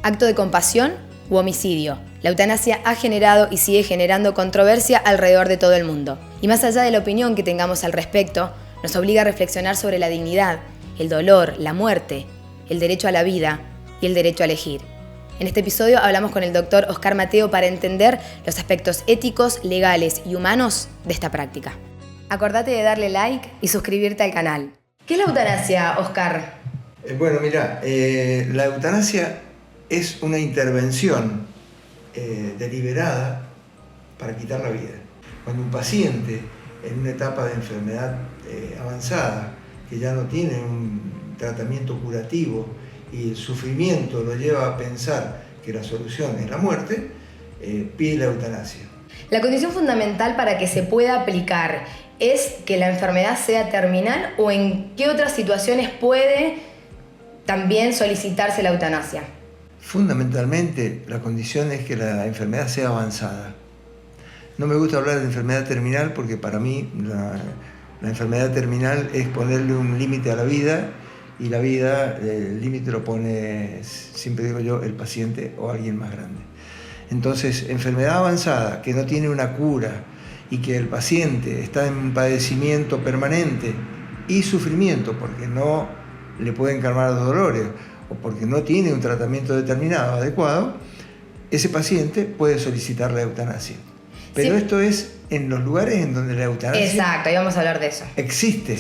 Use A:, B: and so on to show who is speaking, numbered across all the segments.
A: acto de compasión u homicidio. La eutanasia ha generado y sigue generando controversia alrededor de todo el mundo. Y más allá de la opinión que tengamos al respecto, nos obliga a reflexionar sobre la dignidad, el dolor, la muerte, el derecho a la vida y el derecho a elegir. En este episodio hablamos con el doctor Oscar Mateo para entender los aspectos éticos, legales y humanos de esta práctica. Acordate de darle like y suscribirte al canal. ¿Qué es la eutanasia, Oscar?
B: Bueno, mira, la eutanasia es una intervención deliberada para quitar la vida. Cuando un paciente en una etapa de enfermedad avanzada, que ya no tiene un tratamiento curativo y el sufrimiento lo lleva a pensar que la solución es la muerte, pide la eutanasia.
A: La condición fundamental para que se pueda aplicar es que la enfermedad sea terminal, o en qué otras situaciones puede también solicitarse la eutanasia.
B: Fundamentalmente la condición es que la enfermedad sea avanzada. No me gusta hablar de enfermedad terminal porque para mí la enfermedad terminal es ponerle un límite a la vida, y la vida, el límite lo pone, siempre digo yo, el paciente o alguien más grande. Entonces, enfermedad avanzada que no tiene una cura y que el paciente está en un padecimiento permanente y sufrimiento porque no le pueden calmar los dolores o porque no tiene un tratamiento determinado, adecuado, ese paciente puede solicitar la eutanasia. Pero sí, esto es en los lugares en donde la eutanasia...
A: Exacto, y vamos a hablar de eso.
B: Existe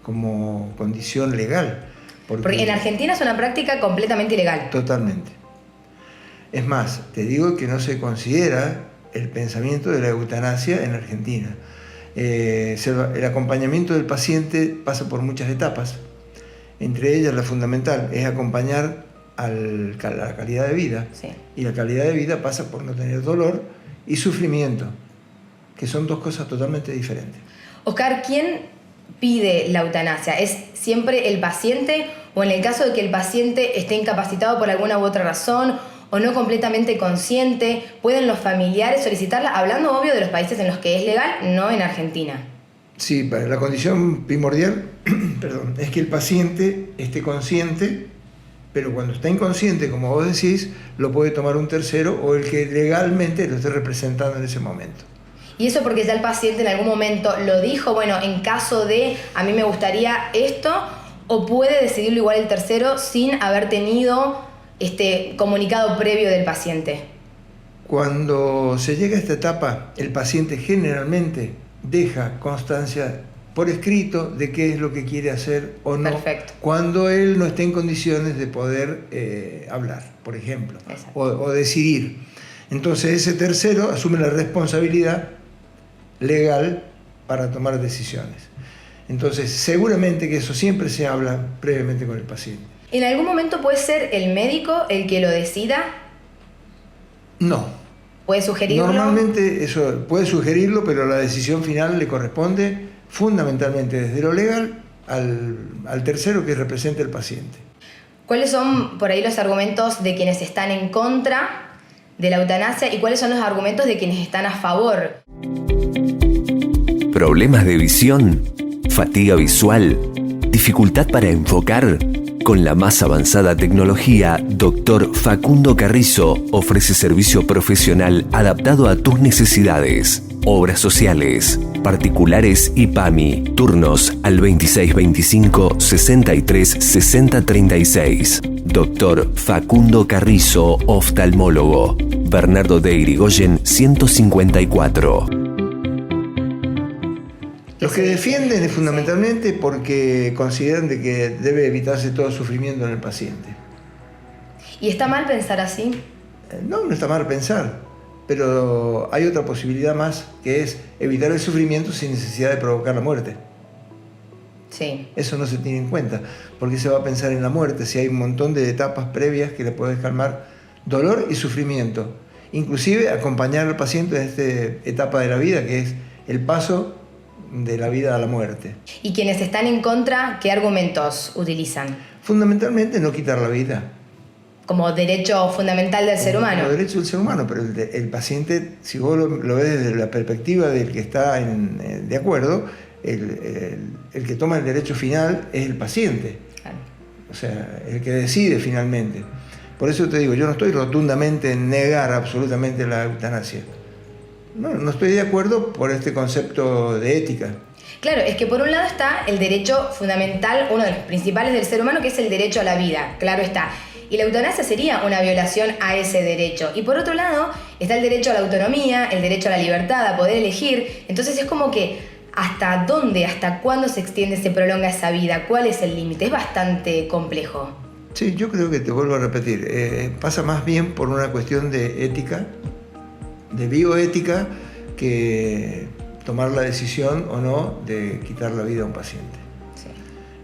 B: como condición legal.
A: Porque en Argentina es una práctica completamente ilegal.
B: Totalmente. Es más, te digo que no se considera el pensamiento de la eutanasia en Argentina. El acompañamiento del paciente pasa por muchas etapas. Entre ellas la fundamental es acompañar a la calidad de vida.
A: Sí.
B: Y la calidad de vida pasa por no tener dolor y sufrimiento, que son dos cosas totalmente diferentes.
A: Oscar, ¿quién pide la eutanasia? ¿Es siempre el paciente, o en el caso de que el paciente esté incapacitado por alguna u otra razón o no completamente consciente, pueden los familiares solicitarla? Hablando obvio de los países en los que es legal, no en Argentina.
B: Sí, la condición primordial es que el paciente esté consciente, pero cuando está inconsciente, como vos decís, lo puede tomar un tercero o el que legalmente lo esté representando en ese momento.
A: Y eso porque ya el paciente en algún momento lo dijo, bueno, en caso de a mí me gustaría esto, o puede decidirlo igual el tercero sin haber tenido comunicado previo del paciente.
B: Cuando se llega a esta etapa, el paciente generalmente deja constancia por escrito de qué es lo que quiere hacer o no.
A: Perfecto.
B: Cuando él no esté en condiciones de poder hablar, por ejemplo, o decidir. Entonces ese tercero asume la responsabilidad legal para tomar decisiones. Entonces seguramente que eso siempre se habla previamente con el paciente.
A: ¿En algún momento puede ser el médico el que lo decida?
B: No.
A: ¿Puede sugerirlo?
B: Normalmente eso puede sugerirlo, pero la decisión final le corresponde fundamentalmente desde lo legal al tercero que representa el paciente.
A: ¿Cuáles son por ahí los argumentos de quienes están en contra de la eutanasia y cuáles son los argumentos de quienes están a favor?
C: ¿Problemas de visión? ¿Fatiga visual? ¿Dificultad para enfocar? Con la más avanzada tecnología, Dr. Facundo Carrizo ofrece servicio profesional adaptado a tus necesidades. Obras sociales, particulares y PAMI. Turnos al 2625 63 60 36. Dr. Facundo Carrizo, oftalmólogo. Bernardo de Irigoyen 154.
B: Los que defienden es fundamentalmente porque consideran de que debe evitarse todo sufrimiento en el paciente.
A: ¿Y está mal pensar así?
B: No está mal pensar, pero hay otra posibilidad más, que es evitar el sufrimiento sin necesidad de provocar la muerte.
A: Sí.
B: Eso no se tiene en cuenta, porque se va a pensar en la muerte si hay un montón de etapas previas que le puedes calmar dolor y sufrimiento. Inclusive acompañar al paciente en esta etapa de la vida, que es el paso de la vida a la muerte.
A: ¿Y quienes están en contra, qué argumentos utilizan?
B: Fundamentalmente no quitar la vida.
A: Como derecho fundamental del ser humano.
B: Como derecho del ser humano, pero el paciente, si vos lo ves desde la perspectiva del que está de acuerdo, el que toma el derecho final es el paciente.
A: Claro.
B: O sea, el que decide finalmente. Por eso te digo, yo no estoy rotundamente en negar absolutamente la eutanasia. No estoy de acuerdo por este concepto de ética.
A: Claro, es que por un lado está el derecho fundamental, uno de los principales del ser humano, que es el derecho a la vida, claro está. Y la eutanasia sería una violación a ese derecho. Y por otro lado está el derecho a la autonomía, el derecho a la libertad, a poder elegir. Entonces es como que ¿hasta dónde, hasta cuándo se extiende, se prolonga esa vida? ¿Cuál es el límite? Es bastante complejo.
B: Sí, yo creo que te vuelvo a repetir. Pasa más bien por una cuestión de ética, de bioética, que tomar la decisión o no de quitar la vida a un paciente.
A: Sí.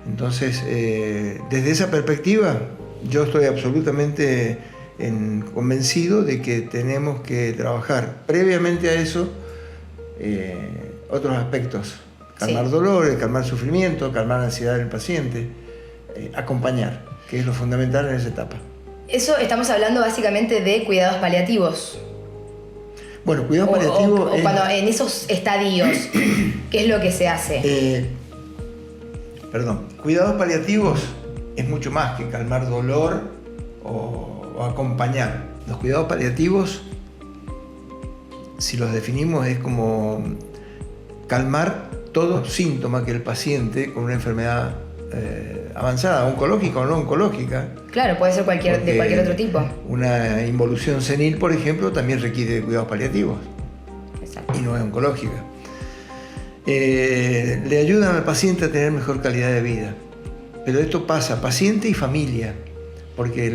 B: Entonces, desde esa perspectiva, yo estoy absolutamente convencido de que tenemos que trabajar previamente a eso otros aspectos. Calmar dolores, calmar sufrimiento, calmar la ansiedad del paciente, acompañar, que es lo fundamental en esa etapa.
A: Eso estamos hablando básicamente de cuidados paliativos.
B: Bueno, cuidado paliativo
A: o cuando en esos estadios, ¿qué es lo que se hace?
B: Cuidados paliativos es mucho más que calmar dolor o acompañar. Los cuidados paliativos, si los definimos, es como calmar todo síntoma que el paciente con una enfermedad avanzada, oncológica o no oncológica.
A: Claro, puede ser de cualquier otro tipo.
B: Una involución senil, por ejemplo, también requiere de cuidados paliativos.
A: Exacto.
B: Y no es oncológica. Le ayudan al paciente a tener mejor calidad de vida. Pero esto pasa paciente y familia, porque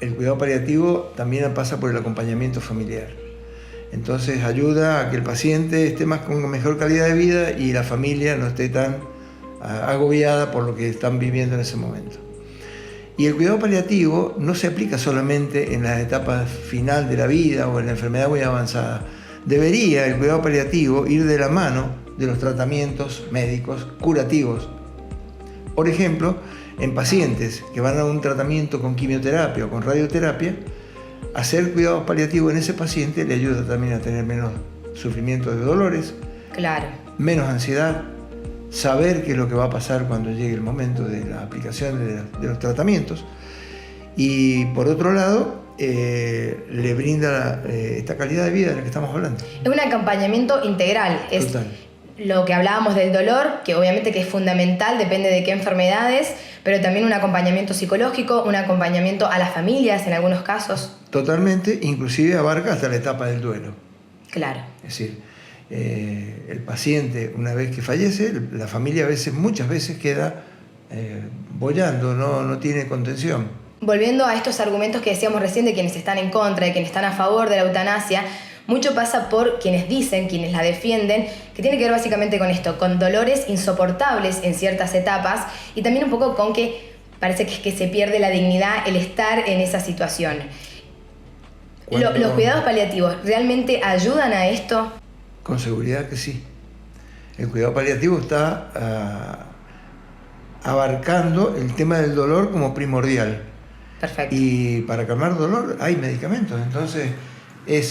B: el cuidado paliativo también pasa por el acompañamiento familiar. Entonces ayuda a que el paciente esté con mejor calidad de vida y la familia no esté tan agobiada por lo que están viviendo en ese momento. Y el cuidado paliativo no se aplica solamente en las etapas final de la vida o en la enfermedad muy avanzada. Debería el cuidado paliativo ir de la mano de los tratamientos médicos curativos. Por ejemplo, en pacientes que van a un tratamiento con quimioterapia o con radioterapia, hacer cuidados paliativos en ese paciente le ayuda también a tener menos sufrimiento de dolores,
A: claro,
B: menos ansiedad, saber qué es lo que va a pasar cuando llegue el momento de la aplicación de los tratamientos. Y por otro lado, le brinda esta calidad de vida de la que estamos hablando.
A: Es un acompañamiento integral.
B: Total.
A: Es lo que hablábamos del dolor, que obviamente que es fundamental, depende de qué enfermedades, pero también un acompañamiento psicológico, un acompañamiento a las familias en algunos casos.
B: Totalmente, inclusive abarca hasta la etapa del duelo.
A: Claro.
B: Es decir, el paciente, una vez que fallece, la familia muchas veces queda boyando, no tiene contención.
A: Volviendo a estos argumentos que decíamos recién de quienes están en contra, de quienes están a favor de la eutanasia, mucho pasa por quienes dicen, quienes la defienden, que tiene que ver básicamente con esto, con dolores insoportables en ciertas etapas y también un poco con que parece que se pierde la dignidad el estar en esa situación. ¿Los cuidados paliativos realmente ayudan a esto?
B: Con seguridad que sí. El cuidado paliativo está abarcando el tema del dolor como primordial.
A: Perfecto.
B: Y para calmar dolor hay medicamentos, entonces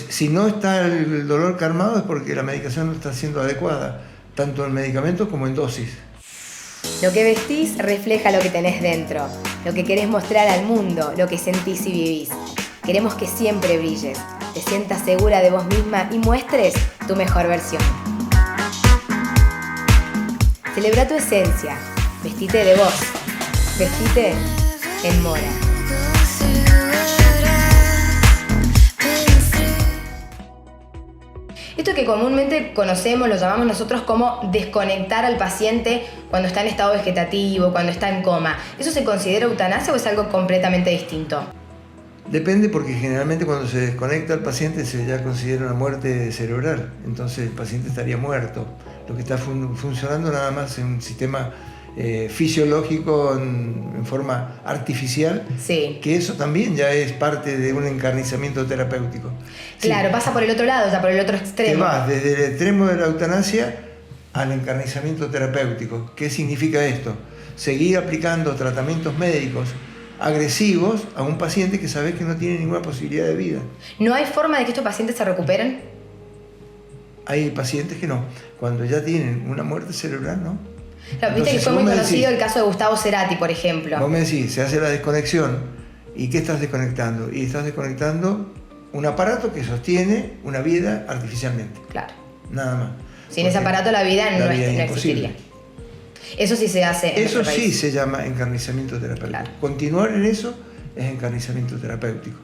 B: si no está el dolor calmado es porque la medicación no está siendo adecuada, tanto en medicamentos como en dosis.
A: Lo que vestís refleja lo que tenés dentro, lo que querés mostrar al mundo, lo que sentís y vivís. Queremos que siempre brilles, te sientas segura de vos misma y muestres tu mejor versión. Celebra tu esencia, vestite de vos, vestite en mora. Esto que comúnmente conocemos, lo llamamos nosotros como desconectar al paciente cuando está en estado vegetativo, cuando está en coma. ¿Eso se considera eutanasia o es algo completamente distinto?
B: Depende, porque generalmente cuando se desconecta al paciente se ya considera una muerte cerebral, entonces el paciente estaría muerto. Lo que está funcionando nada más en un sistema fisiológico en forma artificial,
A: sí,
B: que eso también ya es parte de un encarnizamiento terapéutico.
A: Claro,
B: sí,
A: pasa por el otro lado, ya por el otro extremo.
B: Te vas desde el extremo de la eutanasia al encarnizamiento terapéutico. ¿Qué significa esto? Seguir aplicando tratamientos médicos agresivos a un paciente que sabes que no tiene ninguna posibilidad de vida.
A: ¿No hay forma de que estos pacientes se recuperen?
B: Hay pacientes que no. Cuando ya tienen una muerte cerebral, ¿no?
A: Claro, viste que fue muy conocido el caso de Gustavo Cerati, por ejemplo.
B: Vos me decís, se hace la desconexión. ¿Y qué estás desconectando? Y estás desconectando un aparato que sostiene una vida artificialmente.
A: Claro.
B: Nada más.
A: Sin ese aparato la vida no existiría. Eso sí se hace en
B: Eso
A: nuestro
B: sí
A: país.
B: se llama encarnizamiento terapéutico. Claro. Continuar en eso es encarnizamiento terapéutico.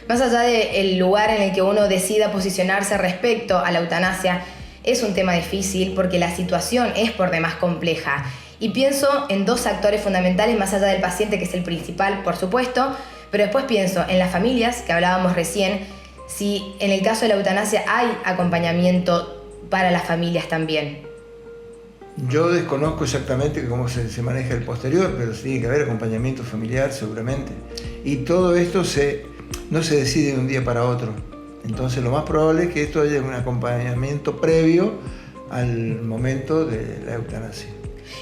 A: Más allá del lugar en el que uno decida posicionarse respecto a la eutanasia, es un tema difícil porque la situación es por demás compleja. Y pienso en dos actores fundamentales más allá del paciente, que es el principal, por supuesto, pero después pienso en las familias, que hablábamos recién, si en el caso de la eutanasia hay acompañamiento para las familias también.
B: Yo desconozco exactamente cómo se maneja el posterior, pero tiene que haber acompañamiento familiar seguramente. Y todo esto no se decide de un día para otro. Entonces lo más probable es que esto haya un acompañamiento previo al momento de la eutanasia.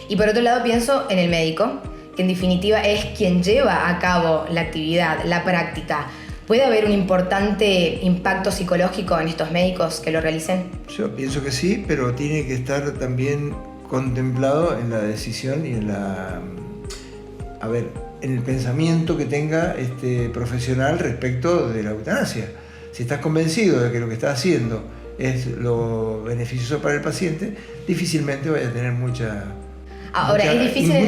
A: Y por otro lado pienso en el médico, que en definitiva es quien lleva a cabo la actividad, la práctica. ¿Puede haber un importante impacto psicológico en estos médicos que lo realicen? Yo
B: pienso que sí, pero tiene que estar también contemplado en la decisión y en el pensamiento que tenga este profesional respecto de la eutanasia. Si estás convencido de que lo que estás haciendo es lo beneficioso para el paciente, difícilmente vaya a tener mucho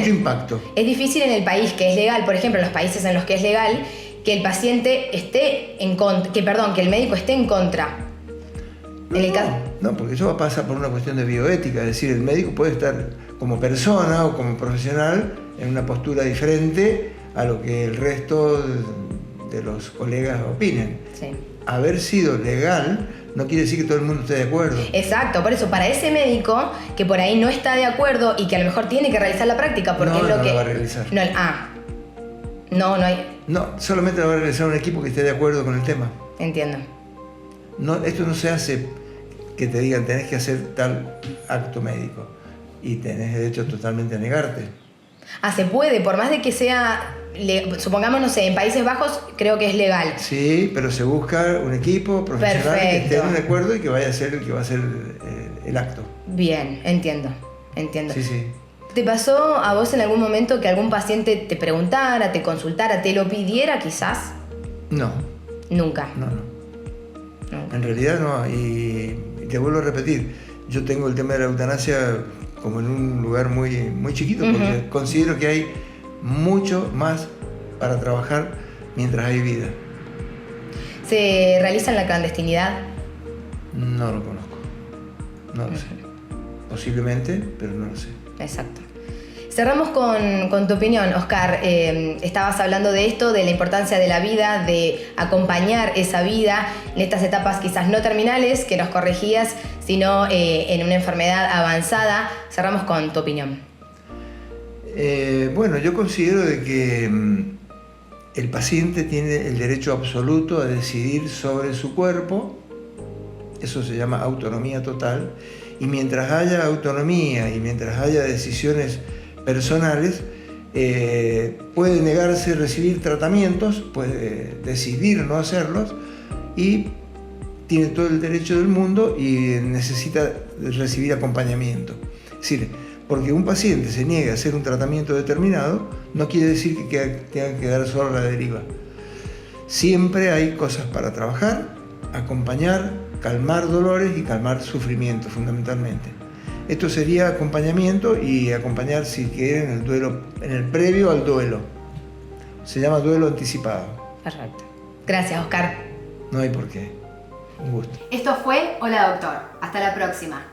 B: impacto. Es difícil en el país que es legal, por ejemplo, en los países en los que es legal, que el paciente esté que el médico esté en contra. No, porque eso pasa por una cuestión de bioética, es decir, el médico puede estar como persona o como profesional en una postura diferente a lo que el resto de los colegas opinen. Sí. Haber sido legal no quiere decir que todo el mundo esté de acuerdo. Exacto, por eso para ese médico que por ahí no está de acuerdo y que a lo mejor tiene que realizar la práctica porque es lo que... No va a realizar. No hay... No, solamente lo va a realizar un equipo que esté de acuerdo con el tema. Entiendo. No, esto no se hace que te digan tenés que hacer tal acto médico y tenés derecho totalmente a negarte. Se puede, por más de que sea... supongamos, no sé, en Países Bajos creo que es legal. Sí, pero se busca un equipo profesional que esté de acuerdo y que vaya a ser el que va a hacer el acto. Bien, entiendo. Sí. ¿Te pasó a vos en algún momento que algún paciente te preguntara, te consultara, te lo pidiera quizás? No. ¿Nunca? No. En realidad no, y te vuelvo a repetir, yo tengo el tema de la eutanasia como en un lugar muy, muy chiquito, porque considero que hay mucho más para trabajar mientras hay vida. ¿Se realiza en la clandestinidad? No lo conozco, no lo sé. Posiblemente, pero no lo sé. Exacto. Cerramos con tu opinión, Oscar. Estabas hablando de esto, de la importancia de la vida, de acompañar esa vida en estas etapas quizás no terminales, que nos corregías, sino en una enfermedad avanzada. Cerramos con tu opinión. Bueno, yo considero de que el paciente tiene el derecho absoluto a decidir sobre su cuerpo. Eso se llama autonomía total. Y mientras haya autonomía y mientras haya decisiones personales, puede negarse a recibir tratamientos, puede decidir no hacerlos y tiene todo el derecho del mundo y necesita recibir acompañamiento. Es decir, porque un paciente se niegue a hacer un tratamiento determinado, no quiere decir que tenga que quedar solo a la deriva. Siempre hay cosas para trabajar, acompañar, calmar dolores y calmar sufrimiento fundamentalmente. Esto sería acompañamiento y acompañar, si quieren, el duelo, en el previo al duelo. Se llama duelo anticipado. Perfecto. Gracias, Oscar. No hay por qué. Un gusto. Esto fue Hola Doctor. Hasta la próxima.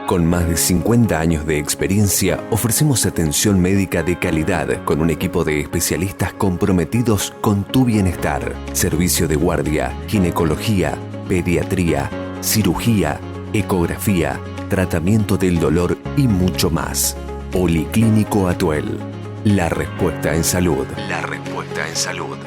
C: Con más de 50 años de experiencia, ofrecemos atención médica de calidad con un equipo de especialistas comprometidos con tu bienestar. Servicio de guardia, ginecología, pediatría, cirugía, ecografía, tratamiento del dolor y mucho más. Policlínico Atuel. La respuesta en salud. La respuesta en salud.